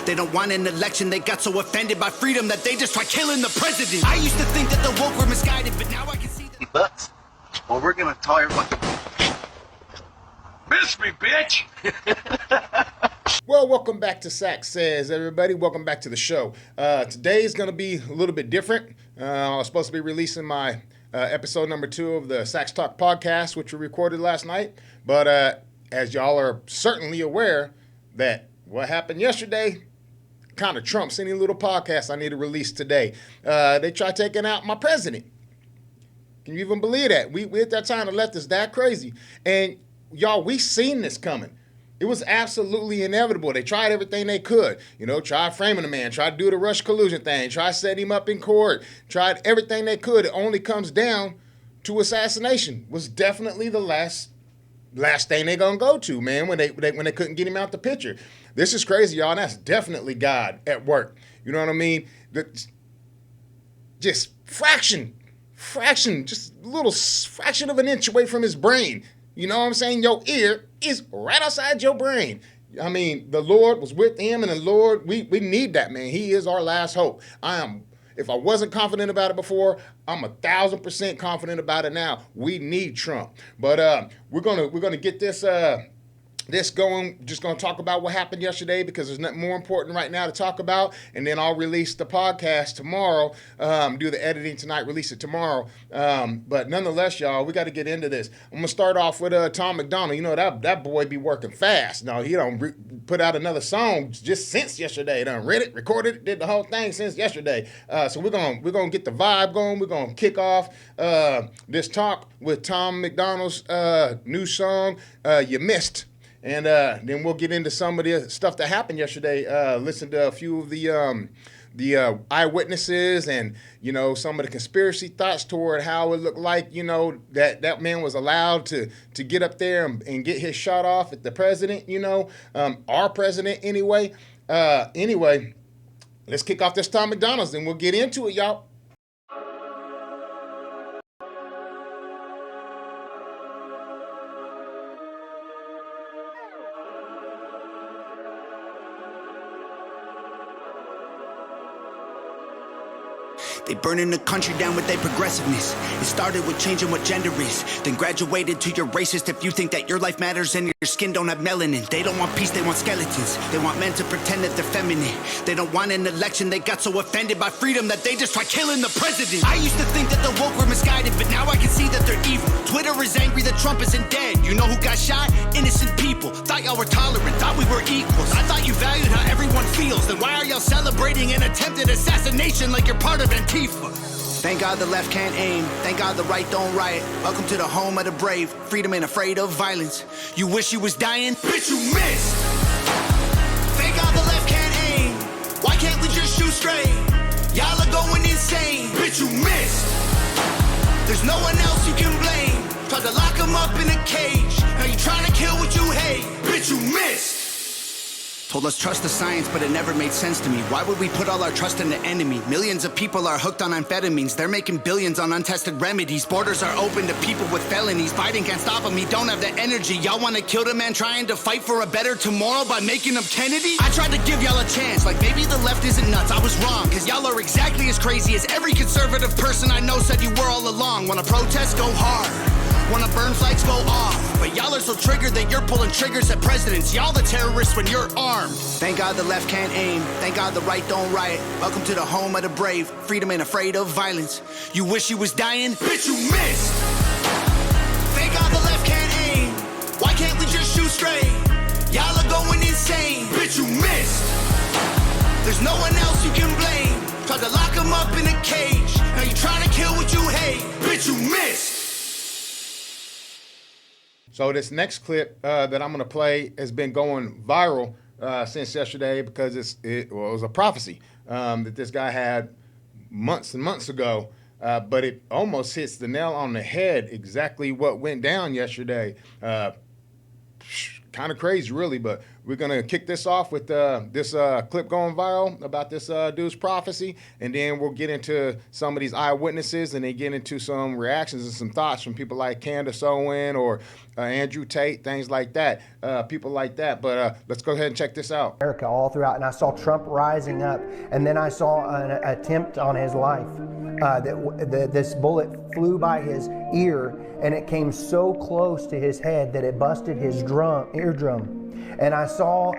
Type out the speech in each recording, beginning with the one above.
They don't want an election. They got so offended by freedom that they just try killing the president. I used to think that the woke were misguided, but now I can see that. But, well, we're gonna tell everybody. Miss me, bitch! Well, welcome back to Sax Says, everybody. Welcome back to the show. Today is going to be a little bit different. I was supposed to be releasing my episode number 2 of the Sax Talk podcast, which we recorded last night. But as y'all are certainly aware that what happened yesterday kind of trumps any little podcast I need to release today. They tried taking out my president. Can you even believe that? We at that time the left is that crazy. And y'all, we seen this coming. It was absolutely inevitable. They tried everything they could. Tried framing the man, tried to do the Rush collusion thing, tried setting him up in court, tried everything they could. It only comes down to assassination. Was definitely the last thing they're gonna go to, man, when they couldn't get him out the picture. This is crazy, y'all. That's definitely God at work. You know what I mean? Just fraction, just a little fraction of an inch away from his brain. You know what I'm saying? Your ear is right outside your brain. I mean, the Lord was with him, and the Lord, we need that, man. He is our last hope. If I wasn't confident about it before, I'm 1,000% confident about it now. We need Trump. But we're gonna get this going. Just gonna talk about what happened yesterday because there's nothing more important right now to talk about. And then I'll release the podcast tomorrow. Do the editing tonight, release it tomorrow. But nonetheless, y'all, we got to get into this. I'm gonna start off with Tom McDonald. You know that boy be working fast. No, he don't put out another song just since yesterday. Done read it, recorded it, did the whole thing since yesterday. So we're gonna get the vibe going. We're gonna kick off this talk with Tom McDonald's new song, "You Missed." And then we'll get into some of the stuff that happened yesterday. Listen to a few of the eyewitnesses and, some of the conspiracy thoughts toward how it looked like, that man was allowed to get up there and get his shot off at the president, our president anyway. Anyway, let's kick off this Tom McDonald's and we'll get into it, y'all. They burning the country down with their progressiveness. It started with changing what gender is, then graduated to you're racist if you think that your life matters and your skin don't have melanin. They don't want peace, they want skeletons. They want men to pretend that they're feminine. They don't want an election. They got so offended by freedom that they just try killing the president. I used to think that the woke were misguided, but now I can see that they're evil. Twitter is angry that Trump isn't dead. You know who got shot? Innocent people. Thought y'all were tolerant, thought we were equals. I thought you valued how everyone feels. Then why are y'all celebrating an attempted assassination like you're part of Antifa? Thank God the left can't aim. Thank God the right don't riot. Welcome to the home of the brave. Freedom ain't afraid of violence. You wish you was dying? Bitch, you missed. Thank God the left can't aim. Why can't we just shoot straight? Y'all are going insane. Bitch, you missed. There's no one else you can blame. Tried to lock him up in a cage. Now you trying to kill what you hate. Bitch, you missed. Told us trust the science, but it never made sense to me. Why would we put all our trust in the enemy? Millions of people are hooked on amphetamines. They're making billions on untested remedies. Borders are open to people with felonies. Biden can't stop him, he don't have the energy. Y'all want to kill the man trying to fight for a better tomorrow by making him Kennedy? I tried to give y'all a chance, like maybe the left isn't nuts. I was wrong, cause y'all are exactly as crazy as every conservative person I know said you were all along. Wanna protest? Go hard. Wanna burn flags? Go off. But y'all are so triggered that you're pulling triggers at presidents. Y'all the terrorists when you're armed. Thank God the left can't aim. Thank God the right don't riot. Welcome to the home of the brave. Freedom ain't afraid of violence. You wish you was dying? Bitch, you missed. Thank God the left can't aim. Why can't we just shoot straight? Y'all are going insane. Bitch, you missed. There's no one else you can blame. Tried to lock him up in a cage. Now you trying to kill what you hate. Bitch, you missed. So this next clip that I'm going to play has been going viral since yesterday because it was a prophecy that this guy had months and months ago, but it almost hits the nail on the head exactly what went down yesterday. kind of crazy, really. But we're gonna kick this off with this clip going viral about this dude's prophecy, and then we'll get into some of these eyewitnesses, and then get into some reactions and some thoughts from people like Candace Owen or Andrew Tate, things like that, people like that. But let's go ahead and check this out. America all throughout, and I saw Trump rising up, and then I saw an attempt on his life. This bullet flew by his ear, and it came so close to his head that it busted his eardrum. And I saw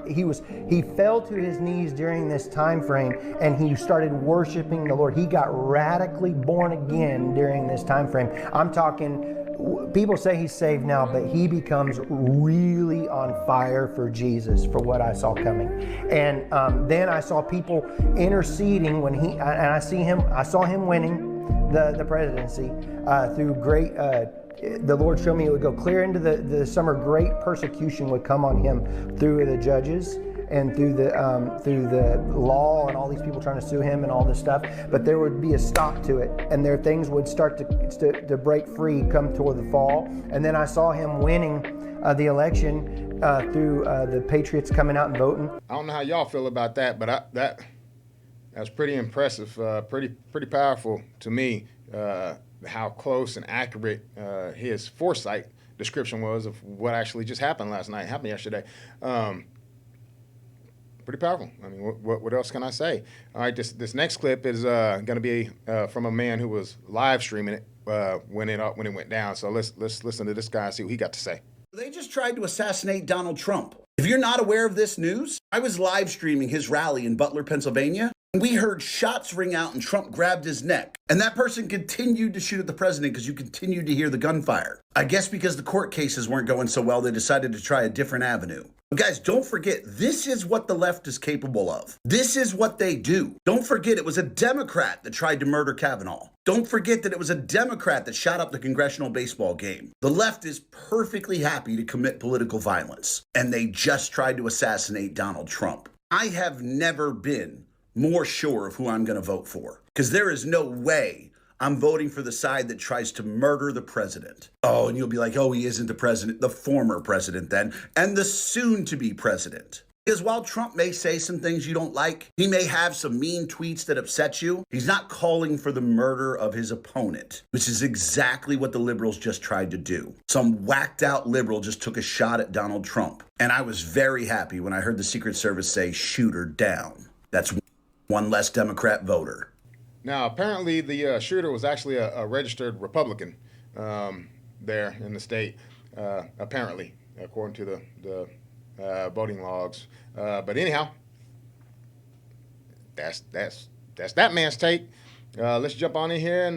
he fell to his knees during this time frame, and he started worshiping the Lord. He got radically born again during this time frame. I'm talking, people say he's saved now, but he becomes really on fire for Jesus, for what I saw coming. And then I saw people interceding when I saw him winning the presidency through great. The Lord showed me it would go clear into the summer. Great persecution would come on him through the judges and through the law and all these people trying to sue him and all this stuff. But there would be a stop to it, and there things would start to break free come toward the fall. And then I saw him winning the election through the Patriots coming out and voting. I don't know how y'all feel about that, but that's pretty impressive, pretty powerful to me. How close and accurate his foresight description was of what actually just happened yesterday. Pretty powerful. I mean, what else can I say? All right, this next clip is going to be from a man who was live streaming it when it went down. So let's listen to this guy and see what he got to say. They just tried to assassinate Donald Trump. If you're not aware of this news, I was live streaming his rally in Butler, Pennsylvania. We heard shots ring out and Trump grabbed his neck. And that person continued to shoot at the president because you continued to hear the gunfire. I guess because the court cases weren't going so well, they decided to try a different avenue. But guys, don't forget, this is what the left is capable of. This is what they do. Don't forget it was a Democrat that tried to murder Kavanaugh. Don't forget that it was a Democrat that shot up the congressional baseball game. The left is perfectly happy to commit political violence. And they just tried to assassinate Donald Trump. I have never been more sure of who I'm going to vote for, because there is no way I'm voting for the side that tries to murder the president. Oh, and you'll be like, oh, he isn't the president, the former president then, and the soon-to-be president. Because while Trump may say some things you don't like, he may have some mean tweets that upset you, he's not calling for the murder of his opponent, which is exactly what the liberals just tried to do. Some whacked out liberal just took a shot at Donald Trump. And I was very happy when I heard the Secret Service say, shoot her down. That's one less Democrat voter. Now, apparently the shooter was actually a registered Republican there in the state, apparently, according to the voting logs. But anyhow, that's that man's take. Let's jump on in here and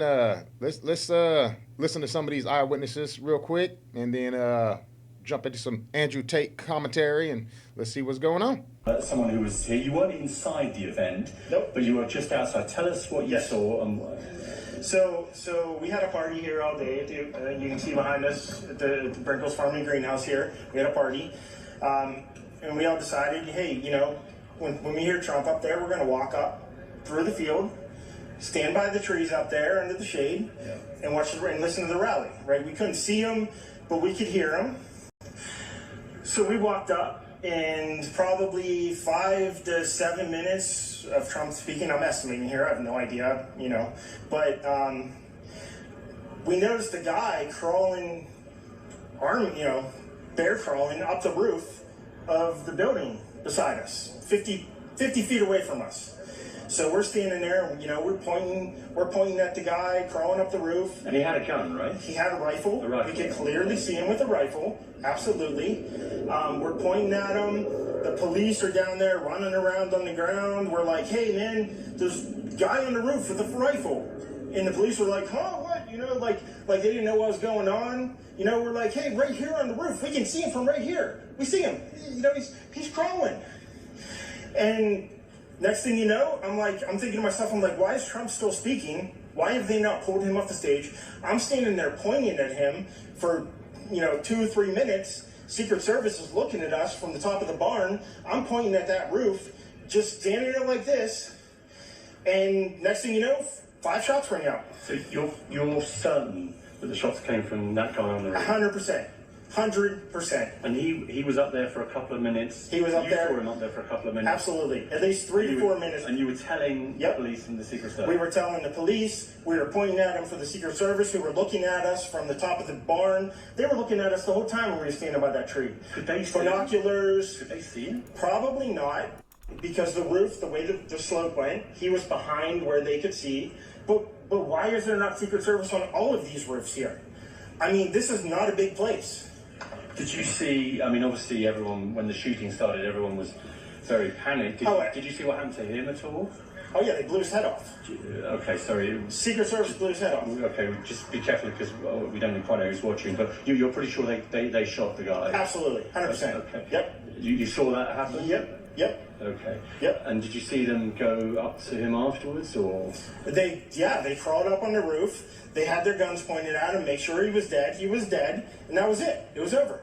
let's listen to some of these eyewitnesses real quick, and then jump into some Andrew Tate commentary, and let's see what's going on. Someone who was here, you weren't inside the event, Nope. but you were just outside. Tell us what you saw. So we had a party here all day. You can see behind us at the Brinkles Farm and Greenhouse here. We had a party, and we all decided, hey, you know, when we hear Trump up there, we're going to walk up through the field, stand by the trees up there under the shade, and watch and listen to the rally. Right? We couldn't see him, but we could hear him. So we walked up, and probably 5 to 7 minutes of Trump speaking. I'm estimating here, I have no idea, you know. But we noticed a guy crawling, bear crawling up the roof of the building beside us, 50 feet away from us. So we're standing there, and, you know, we're pointing at the guy crawling up the roof. And he had a gun, right? He had a rifle. A rifle. We could clearly see him with a rifle. Absolutely. We're pointing at him. The police are down there running around on the ground. We're like, hey, man, there's a guy on the roof with a rifle. And the police were like, huh, what? You know, like they didn't know what was going on. You know, we're like, hey, right here on the roof. We can see him from right here. We see him. You know, he's crawling. And next thing you know, I'm thinking to myself, I'm like, why is Trump still speaking? Why have they not pulled him off the stage? I'm standing there pointing at him for, 2 or 3 minutes. Secret Service is looking at us from the top of the barn. I'm pointing at that roof, just standing there like this. And next thing you know, 5 shots ring out. So you're certain that the shots came from that guy on the roof? 100%. 100%. And he was up there for a couple of minutes. He was up there. You saw him up there for a couple of minutes. Absolutely. At least 3 to 4 minutes. And you were telling the police and the Secret Service. We were telling the police. We were pointing at them for the Secret Service, who were looking at us from the top of the barn. They were looking at us the whole time when we were standing by that tree. Could they see binoculars? Could they see him? Probably not, because the roof, the way the slope went, he was behind where they could see. But why is there not Secret Service on all of these roofs here? I mean, this is not a big place. Did you see, I mean, obviously everyone, when the shooting started, everyone was very panicked. Did you see what happened to him at all? Oh yeah, they blew his head off. Okay, sorry. Secret Service blew his head off. Okay, just be careful because we don't quite know who's watching, but you're pretty sure they shot the guy? Absolutely, 100%. Okay. Yep. You saw that happen? Yep. Okay. Yep. And did you see them go up to him afterwards, or? They crawled up on the roof. They had their guns pointed at him, make sure he was dead. He was dead, and that was it. It was over.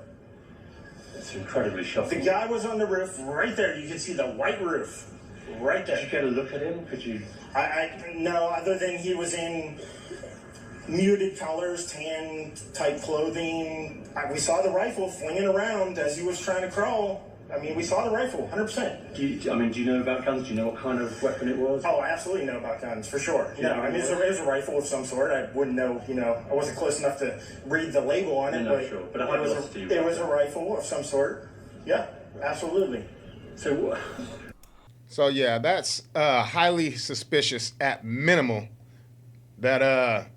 It's incredibly shocking. The guy was on the roof right there. You can see the white roof right there. Did you get a look at him? Could you? No, other than he was in muted colors, tan type clothing. We saw the rifle flinging around as he was trying to crawl. I mean, we saw the rifle, 100%. Do you know about guns? Do you know what kind of weapon it was? Oh, I absolutely know about guns, for sure. Yeah, I mean, it was a rifle of some sort. I wouldn't know, I wasn't close enough to read the label on it, No, sure. But it was a rifle of some sort. Yeah, absolutely. So yeah, that's highly suspicious at minimal that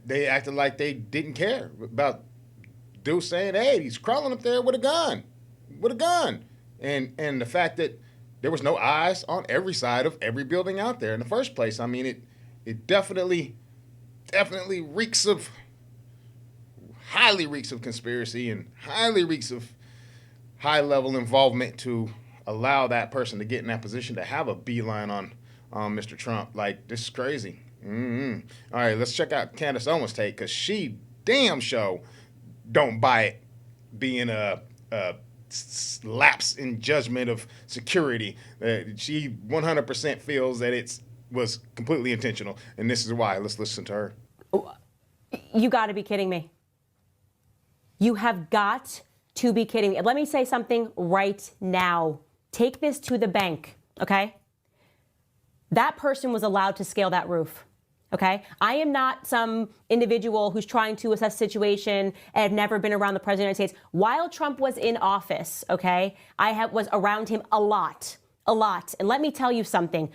they acted like they didn't care about dude saying, hey, he's crawling up there with a gun. And the fact that there was no eyes on every side of every building out there in the first place. I mean, it definitely highly reeks of conspiracy and highly reeks of high-level involvement to allow that person to get in that position to have a beeline on Mr. Trump. Like, this is crazy. All right, let's check out Candace Owens' take, because she damn sure don't buy it being a lapse in judgment of security. She 100% feels that it was completely intentional, and this is why. Let's listen to her. You got to be kidding me. You have got to be kidding me. Let me say something right now. Take this to the bank, okay? That person was allowed to scale that roof. Okay, I am not some individual who's trying to assess situation and have never been around the president of the United States. While Trump was in office, okay, was around him a lot. And let me tell you something.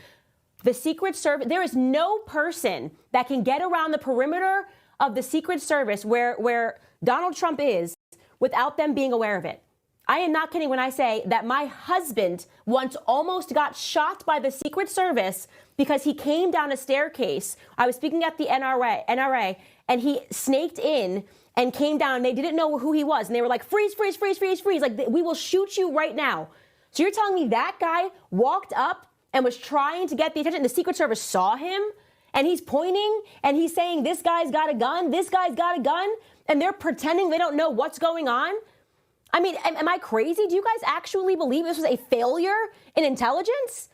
The Secret Service, there is no person that can get around the perimeter of the Secret Service where Donald Trump is without them being aware of it. I am not kidding when I say that my husband once almost got shot by the Secret Service because he came down a staircase. I was speaking at the NRA, and he snaked in and came down, and they didn't know who he was. And they were like, freeze. Like, we will shoot you right now. So you're telling me that guy walked up and was trying to get the attention, and the Secret Service saw him, and he's pointing, and he's saying, this guy's got a gun, and they're pretending they don't know what's going on? I mean, am I crazy? Do you guys actually believe this was a failure in intelligence?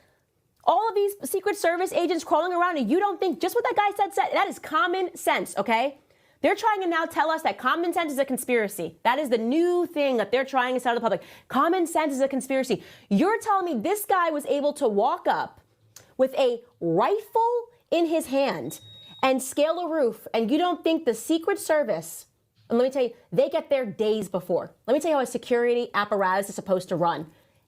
All of these Secret Service agents crawling around, and you don't think just what that guy said, that is common sense, okay? They're trying to now tell us that common sense is a conspiracy. That is the new thing that they're trying to tell the public. Common sense is a conspiracy. You're telling me this guy was able to walk up with a rifle in his hand and scale a roof, and you don't think the Secret Service, and let me tell you, they get there days before. Let me tell you how a security apparatus is supposed to run.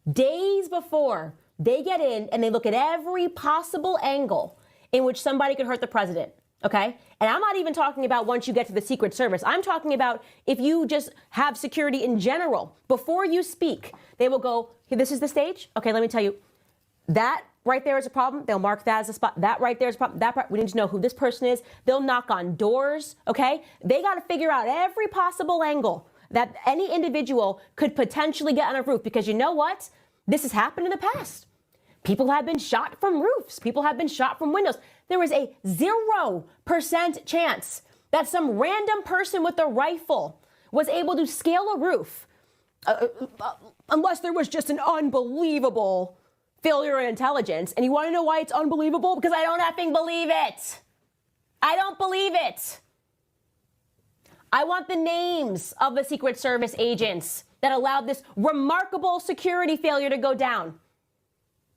Days before, they get in and they look at every possible angle in which somebody could hurt the president, okay? And I'm not even talking about once you get to the Secret Service. I'm talking about if you just have security in general. Before you speak, they will go, hey, this is the stage? Okay, let me tell you, that right there is a problem. They'll mark that as a spot. That right there is a problem. We need to know who this person is. They'll knock on doors, okay? They got to figure out every possible angle that any individual could potentially get on a roof, because you know what? This has happened in the past. People have been shot from roofs. People have been shot from windows. There was a 0% chance that some random person with a rifle was able to scale a roof, unless there was just an unbelievable failure in intelligence. And you want to know why it's unbelievable? Because I don't effing believe it. I don't believe it. I want the names of the Secret Service agents that allowed this remarkable security failure to go down.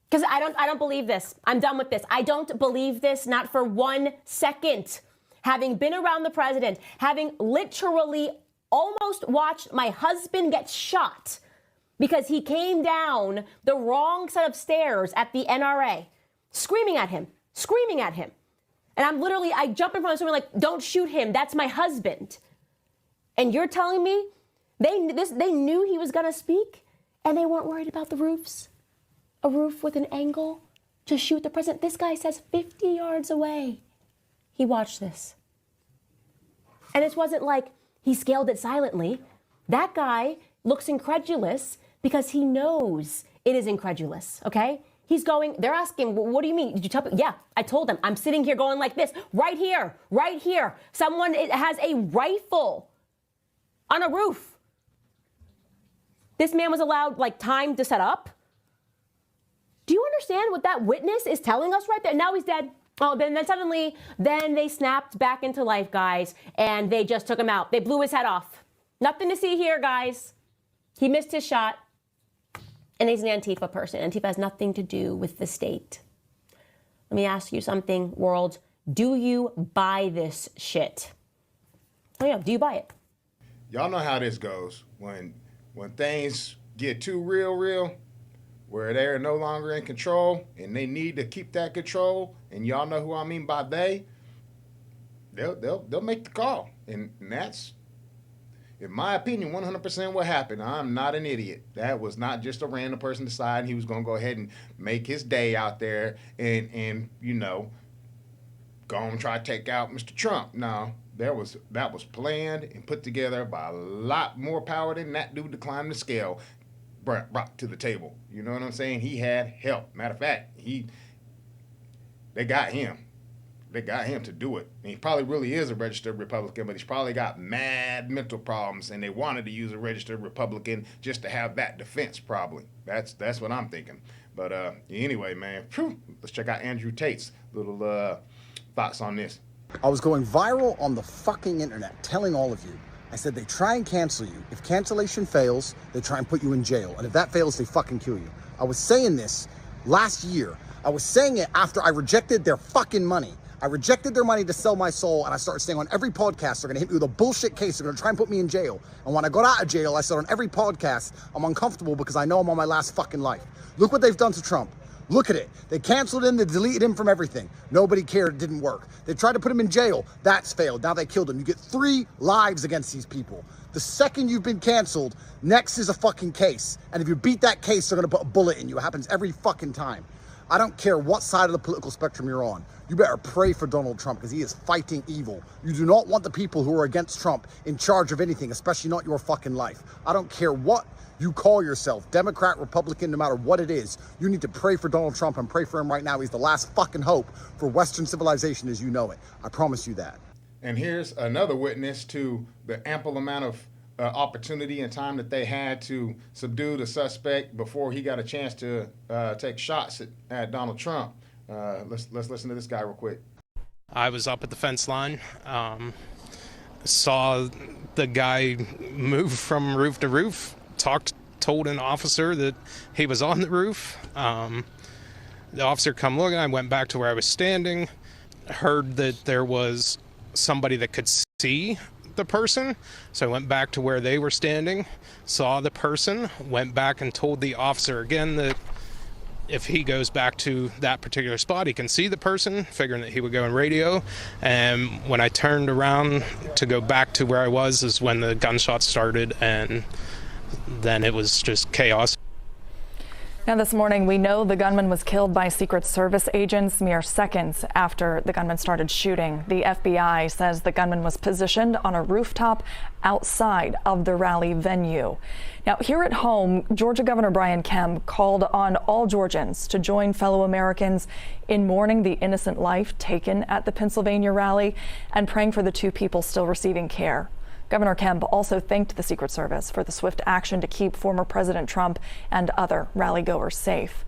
Because I don't believe this. I'm done with this. I don't believe this, not for 1 second. Having been around the president, having literally almost watched my husband get shot because he came down the wrong set of stairs at the NRA, screaming at him. And I jump in front of someone like, don't shoot him. That's my husband. And you're telling me they knew he was going to speak and they weren't worried about the roofs? A roof with an angle to shoot the president. This guy says 50 yards away. He watched this. And it wasn't like he scaled it silently. That guy looks incredulous because he knows it is incredulous, okay? They're asking, well, what do you mean? Did you tell me? Yeah, I told them. I'm sitting here going like this, right here. Someone has a rifle on a roof. This man was allowed time to set up. Do you understand what that witness is telling us right there? Now he's dead. Oh, then suddenly they snapped back into life, guys, and they just took him out. They blew his head off. Nothing to see here, guys. He missed his shot. And he's an Antifa person. Antifa has nothing to do with the state. Let me ask you something, world. Do you buy this shit? Oh, yeah, do you buy it? Y'all know how this goes. When things get too real, where they're no longer in control and they need to keep that control, and y'all know who I mean by they'll make the call. And that's, in my opinion, 100% what happened. I'm not an idiot. That was not just a random person deciding he was going to go ahead and make his day out there and go and try to take out Mr. Trump. No, that was planned and put together by a lot more power than that dude to climb the scale brought to the table. You know what I'm saying? He had help. Matter of fact, they got him. They got him to do it. And he probably really is a registered Republican, but he's probably got mad mental problems, and they wanted to use a registered Republican just to have that defense, probably. That's what I'm thinking. But anyway, man, let's check out Andrew Tate's little thoughts on this. I was going viral on the fucking internet, telling all of you. I said they try and cancel you. If cancellation fails, they try and put you in jail. And if that fails, they fucking kill you. I was saying this last year. I was saying it after I rejected their fucking money. I rejected their money to sell my soul, and I started saying on every podcast, they're gonna hit me with a bullshit case, they're gonna try and put me in jail. And when I got out of jail, I said on every podcast, I'm uncomfortable because I know I'm on my last fucking life. Look what they've done to Trump. Look at it. They canceled him, they deleted him from everything. Nobody cared, it didn't work. They tried to put him in jail, that's failed. Now they killed him. You get 3 lives against these people. The second you've been canceled, next is a fucking case. And if you beat that case, they're gonna put a bullet in you. It happens every fucking time. I don't care what side of the political spectrum you're on. You better pray for Donald Trump because he is fighting evil. You do not want the people who are against Trump in charge of anything, especially not your fucking life. I don't care what you call yourself, Democrat, Republican, no matter what it is. You need to pray for Donald Trump and pray for him right now. He's the last fucking hope for Western civilization as you know it. I promise you that. And here's another witness to the ample amount of opportunity and time that they had to subdue the suspect before he got a chance to take shots at Donald Trump. Let's listen to this guy real quick. I was up at the fence line, saw the guy move from roof to roof, told an officer that he was on the roof. The officer come looking, I went back to where I was standing, heard that there was somebody that could see the person, so I went back to where they were standing, saw the person, went back and told the officer again that if he goes back to that particular spot, he can see the person, figuring that he would go on radio. And when I turned around to go back to where I was is when the gunshots started, and then it was just chaos. Now this morning, we know the gunman was killed by Secret Service agents mere seconds after the gunman started shooting. The FBI says the gunman was positioned on a rooftop outside of the rally venue. Now here at home, Georgia Governor Brian Kemp called on all Georgians to join fellow Americans in mourning the innocent life taken at the Pennsylvania rally and praying for the 2 people still receiving care. Governor Kemp also thanked the Secret Service for the swift action to keep former President Trump and other rally-goers safe.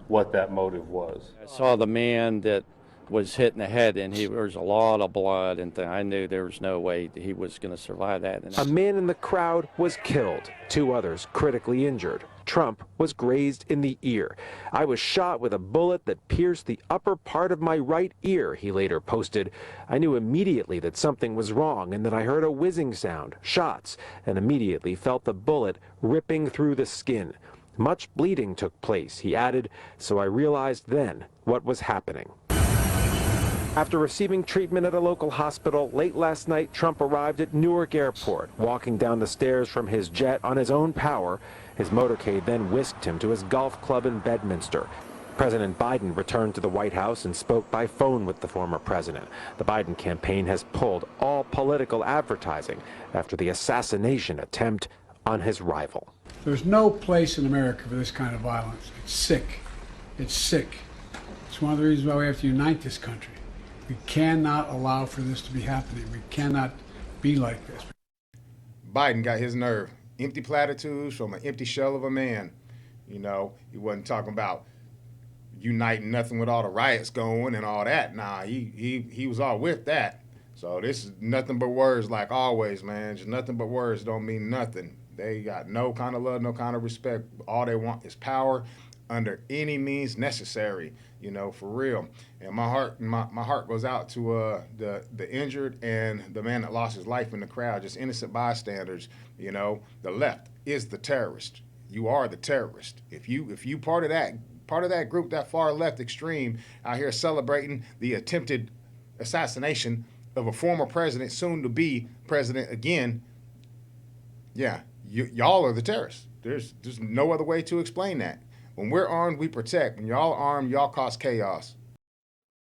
What that motive was. I saw the man that was hit in the head, and there was a lot of blood, and I knew there was no way he was going to survive that. A man in the crowd was killed, 2 others critically injured. Trump was grazed in the ear. I was shot with a bullet that pierced the upper part of my right ear, he later posted. I knew immediately that something was wrong and that I heard a whizzing sound, shots, and immediately felt the bullet ripping through the skin. Much bleeding took place, he added, so I realized then what was happening. After receiving treatment at a local hospital late last night, Trump arrived at Newark Airport, walking down the stairs from his jet on his own power. His motorcade then whisked him to his golf club in Bedminster. President Biden returned to the White House and spoke by phone with the former president. The Biden campaign has pulled all political advertising after the assassination attempt on his rival. There's no place in America for this kind of violence. It's sick. It's sick. It's one of the reasons why we have to unite this country. We cannot allow for this to be happening. We cannot be like this. Biden got his nerve. Empty platitudes from an empty shell of a man. You know, he wasn't talking about uniting nothing with all the riots going and all that. Nah, he was all with that. So this is nothing but words like always, man. Just nothing but words don't mean nothing. They got no kind of love, no kind of respect. All they want is power under any means necessary, you know, for real. And my heart goes out to the injured and the man that lost his life in the crowd, just innocent bystanders. You know, the left is the terrorist. You are the terrorist. If you part of that group, that far left extreme out here celebrating the attempted assassination of a former president, soon to be president again, yeah, y'all are the terrorists. There's no other way to explain that. When we're armed, we protect. When y'all are armed, y'all cause chaos.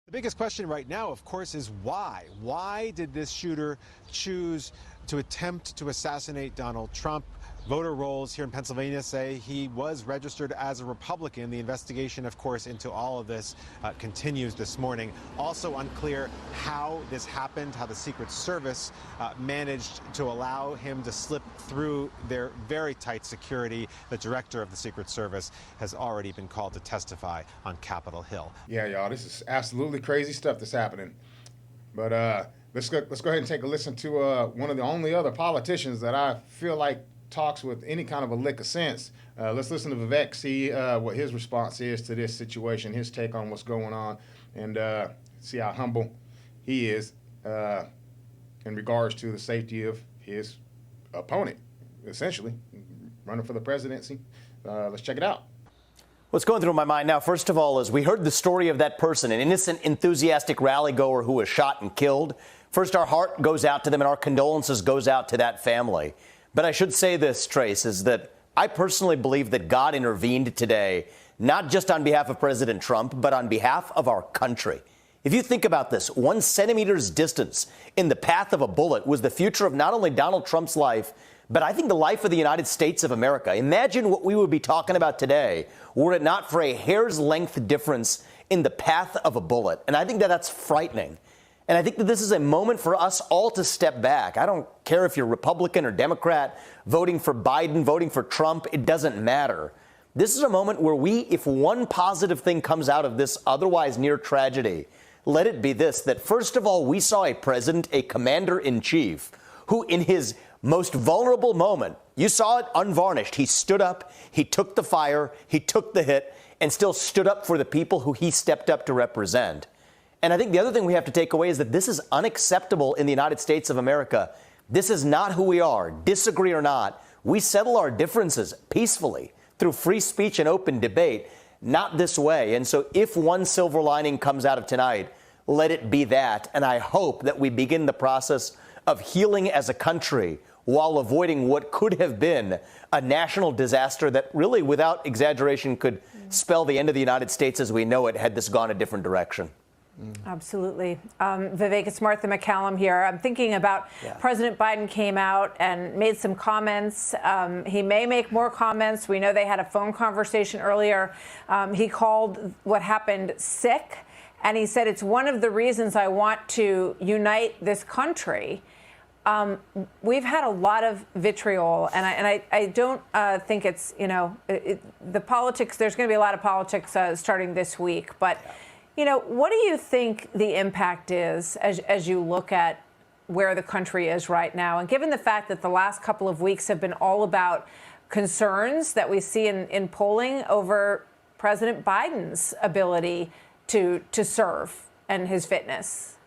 The biggest question right now, of course, is why? Why did this shooter choose to attempt to assassinate Donald Trump? Voter rolls here in Pennsylvania say he was registered as a Republican. The investigation, of course, into all of this continues this morning. Also unclear how this happened, how the Secret Service managed to allow him to slip through their very tight security. The director of the Secret Service has already been called to testify on Capitol Hill. Yeah, y'all, this is absolutely crazy stuff that's happening. But let's go ahead and take a listen to one of the only other politicians that I feel like talks with any kind of a lick of sense. Let's listen to Vivek, see what his response is to this situation, his take on what's going on, and see how humble he is in regards to the safety of his opponent, essentially, running for the presidency. Let's check it out. What's going through my mind now, first of all, is we heard the story of that person, an innocent, enthusiastic rally goer who was shot and killed. First, our heart goes out to them and our condolences goes out to that family. But I should say this, Trace, is that I personally believe that God intervened today, not just on behalf of President Trump, but on behalf of our country. If you think about this, 1 centimeter's distance in the path of a bullet was the future of not only Donald Trump's life, but I think the life of the United States of America. Imagine what we would be talking about today were it not for a hair's length difference in the path of a bullet. And I think that that's frightening. And I think that this is a moment for us all to step back. I don't care if you're Republican or Democrat, voting for Biden, voting for Trump, it doesn't matter. This is a moment where if one positive thing comes out of this otherwise near tragedy, let it be this, that first of all, we saw a president, a commander-in-chief, who in his most vulnerable moment, you saw it unvarnished. He stood up, he took the fire, he took the hit, and still stood up for the people who he stepped up to represent. And I think the other thing we have to take away is that this is unacceptable in the United States of America. This is not who we are. Disagree or not, we settle our differences peacefully through free speech and open debate, not this way. And so if one silver lining comes out of tonight, let it be that. And I hope that we begin the process of healing as a country while avoiding what could have been a national disaster that really, without exaggeration, could spell the end of the United States as we know it had this gone a different direction. Absolutely. Vivek, it's Martha McCallum here. I'm thinking about President Biden came out and made some comments. He may make more comments. We know they had a phone conversation earlier. He called what happened sick, and he said it's one of the reasons I want to unite this country. We've had a lot of vitriol, and I don't think it's, the politics, there's going to be a lot of politics starting this week, but You know, what do you think the impact is as you look at where the country is right now? And given the fact that the last couple of weeks have been all about concerns that we see in polling over President Biden's ability to serve and his fitness.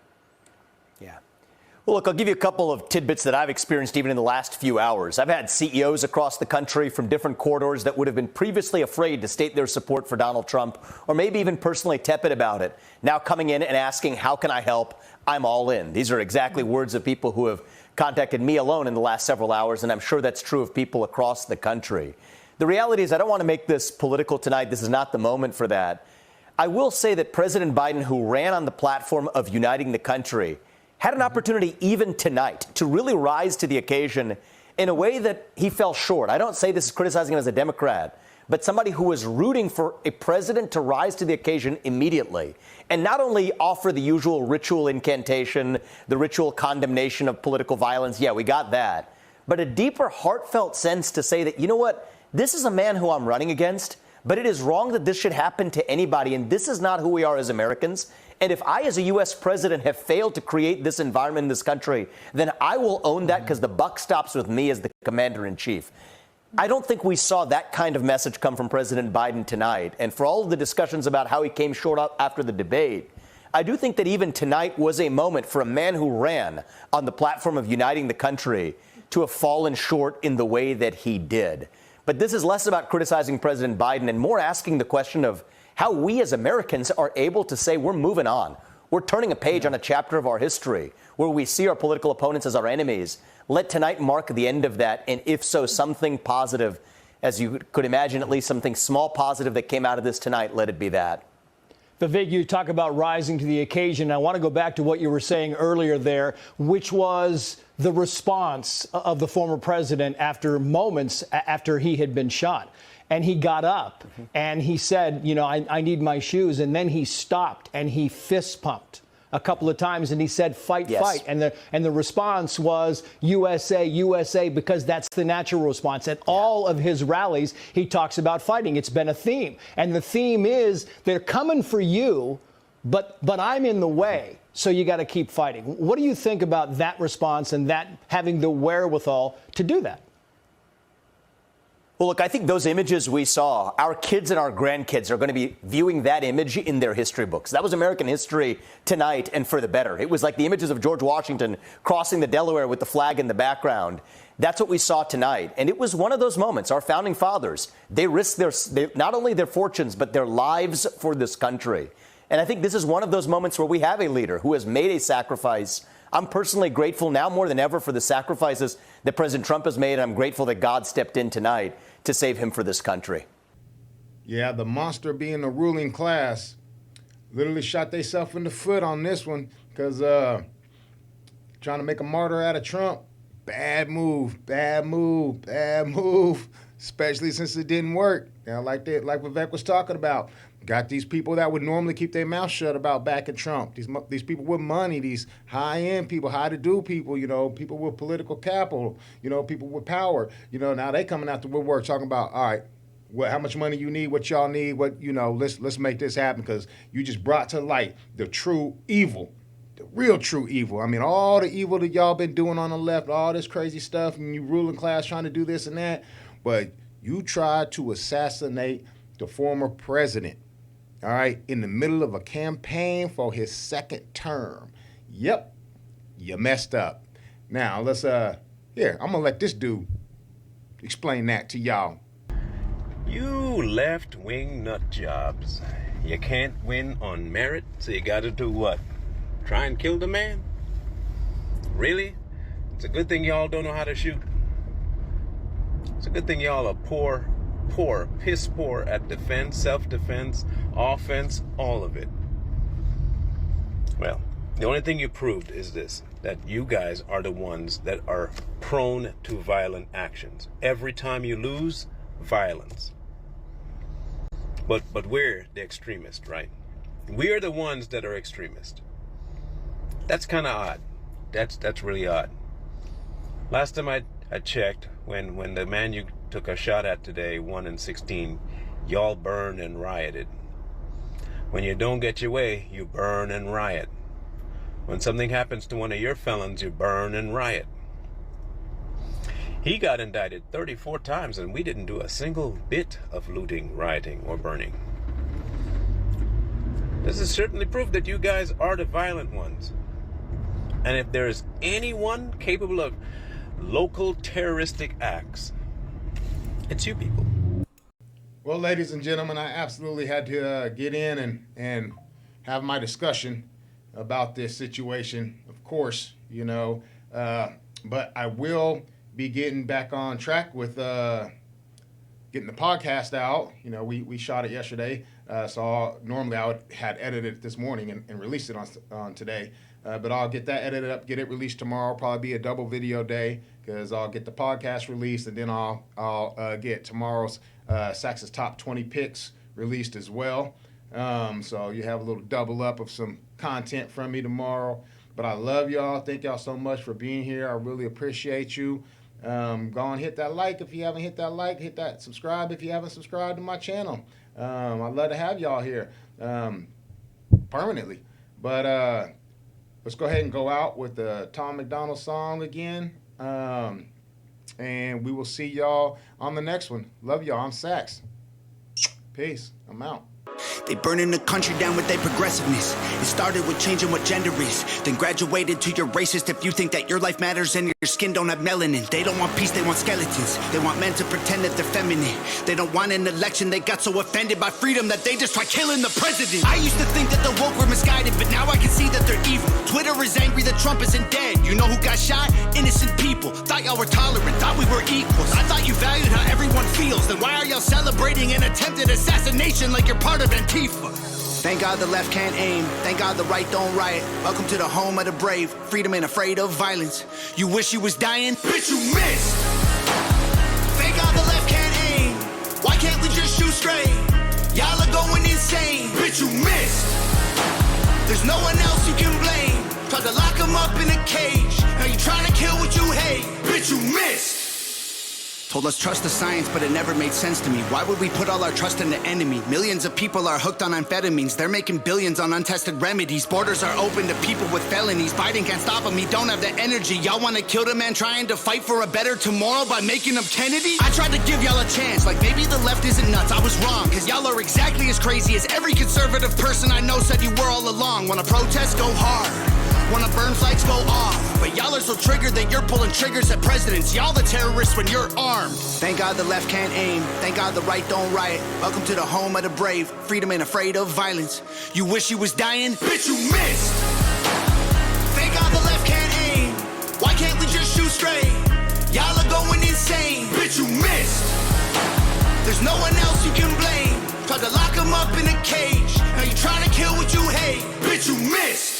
Yeah. Well, look, I'll give you a couple of tidbits that I've experienced even in the last few hours. I've had CEOs across the country from different corridors that would have been previously afraid to state their support for Donald Trump, or maybe even personally tepid about it, now coming in and asking, how can I help? I'm all in. These are exactly words of people who have contacted me alone in the last several hours, and I'm sure that's true of people across the country. The reality is I don't want to make this political tonight. This is not the moment for that. I will say that President Biden, who ran on the platform of uniting the country, had an opportunity even tonight to really rise to the occasion in a way that he fell short. I don't say this is criticizing him as a Democrat, but somebody who was rooting for a president to rise to the occasion immediately and not only offer the usual ritual incantation, the ritual condemnation of political violence. Yeah, we got that. But a deeper, heartfelt sense to say that, you know what, this is a man who I'm running against, but it is wrong that this should happen to anybody, and this is not who we are as Americans. And if I, as a U.S. president, have failed to create this environment in this country, then I will own that because the buck stops with me as the commander-in-chief. I don't think we saw that kind of message come from President Biden tonight. And for all of the discussions about how he came short up after the debate, I do think that even tonight was a moment for a man who ran on the platform of uniting the country to have fallen short in the way that he did. But this is less about criticizing President Biden and more asking the question of how we as Americans are able to say we're moving on. We're turning a page on a chapter of our history where we see our political opponents as our enemies. Let tonight mark the end of that, and if so, something positive, as you could imagine, at least something small positive that came out of this tonight, let it be that. Vivek, you talk about rising to the occasion. I want to go back to what you were saying earlier there, which was the response of the former president after moments after he had been shot. And he got up and he said, you know, I need my shoes. And then he stopped and he fist pumped a couple of times and he said, fight, yes. fight. And the response was USA, USA, because that's the natural response. At all of his rallies, he talks about fighting. It's been a theme. And the theme is they're coming for you, but I'm in the way. So you got to keep fighting. What do you think about that response and that having the wherewithal to do that? Well, look, I think those images we saw, our kids and our grandkids are going to be viewing that image in their history books. That was American history tonight and for the better. It was like the images of George Washington crossing the Delaware with the flag in the background. That's what we saw tonight. And it was one of those moments. Our founding fathers, they risked not only their fortunes, but their lives for this country. And I think this is one of those moments where we have a leader who has made a sacrifice. I'm personally grateful now more than ever for the sacrifices that President Trump has made. And I'm grateful that God stepped in tonight to save him for this country. Yeah, the monster being the ruling class literally shot themselves in the foot on this one because trying to make a martyr out of Trump, bad move, bad move, bad move, especially since it didn't work. You know, like Vivek was talking about. Got these people that would normally keep their mouth shut about backing Trump. These people with money, these high-end people, high-to-do people, you know, people with political capital, you know, people with power. You know, now they coming out the woodwork talking about, all right, how much money you need, what y'all need, what, you know, let's make this happen because you just brought to light the true evil, the real true evil. I mean, all the evil that y'all been doing on the left, all this crazy stuff, and you ruling class trying to do this and that, but you tried to assassinate the former president. All right, in the middle of a campaign for his second term. Yep, you messed up. Now, let's, I'm going to let this dude explain that to y'all. You left-wing nut jobs. You can't win on merit, so you got to do what? Try and kill the man? Really? It's a good thing y'all don't know how to shoot. It's a good thing y'all are piss poor at defense, self-defense, offense, all of it. Well, the only thing you proved is this, that you guys are the ones that are prone to violent actions. Every time you lose, violence. But we're the extremists, right? We are the ones that are extremists. That's kind of odd. That's really odd. Last time I checked, when the man you took a shot at today, 1 in 16, y'all burned and rioted. When you don't get your way, you burn and riot. When something happens to one of your felons, you burn and riot. He got indicted 34 times, and we didn't do a single bit of looting, rioting, or burning. This is certainly proof that you guys are the violent ones. And if there is anyone capable of local terroristic acts, it's you people. Well, ladies and gentlemen, I absolutely had to get in and have my discussion about this situation, of course, you know, but I will be getting back on track with getting the podcast out. You know, we shot it yesterday, so normally I had edited it this morning and released it on today, but I'll get that edited up, get it released tomorrow. Probably be a double video day because I'll get the podcast released and then I'll get tomorrow's Sax's top 20 picks released as well. So you have a little double up of some content from me tomorrow. But I love y'all. Thank y'all so much for being here. I really appreciate you. Go and hit that like if you haven't hit that like. Hit that subscribe if you haven't subscribed to my channel. I'd love to have y'all here permanently. But let's go ahead and go out with the Tom McDonald song again. And we will see y'all on the next one. Love y'all. I'm Sax. Peace. I'm out. They burning the country down with their progressiveness. It started with changing what gender is, then graduated to your racist if you think that your life matters and your skin don't have melanin. They don't want peace, they want skeletons. They want men to pretend that they're feminine. They don't want an election, they got so offended by freedom that they just try killing the president. I used to think that the woke were misguided, but now I can see that they're evil. Twitter is angry that Trump isn't dead. You know who got shot? Innocent people. Thought y'all were tolerant, thought we were equals. I thought you valued how everyone feels. Then why are y'all celebrating an attempted assassination like you're part of Antifa? Thank God the left can't aim. Thank God the right don't riot. Welcome to the home of the brave. Freedom ain't afraid of violence. You wish you was dying? Bitch, you missed. Thank God the left can't aim. Why can't we just shoot straight? Y'all are going insane. Bitch, you missed. There's no one else you can blame. Tried to lock him up in a cage. Now you trying to kill what you hate. Bitch, you missed. Told us trust the science, but it never made sense to me. Why would we put all our trust in the enemy? Millions of people are hooked on amphetamines. They're making billions on untested remedies. Borders are open to people with felonies. Biden can't stop them, he don't have the energy. Y'all want to kill the man trying to fight for a better tomorrow by making him Kennedy? I tried to give y'all a chance, like maybe the left isn't nuts. I was wrong, cause y'all are exactly as crazy as every conservative person I know said you were all along. Wanna protest? Go hard. Wanna burn flags? Go off. But y'all are so triggered that you're pulling triggers at presidents. Y'all the terrorists when you're armed. Thank God the left can't aim. Thank God the right don't riot. Welcome to the home of the brave. Freedom ain't afraid of violence. You wish you was dying? Bitch, you missed. Thank God the left can't aim. Why can't we just shoot straight? Y'all are going insane. Bitch, you missed. There's no one else you can blame. Tried to lock him up in a cage. Now you trying to kill what you hate. Bitch, you missed.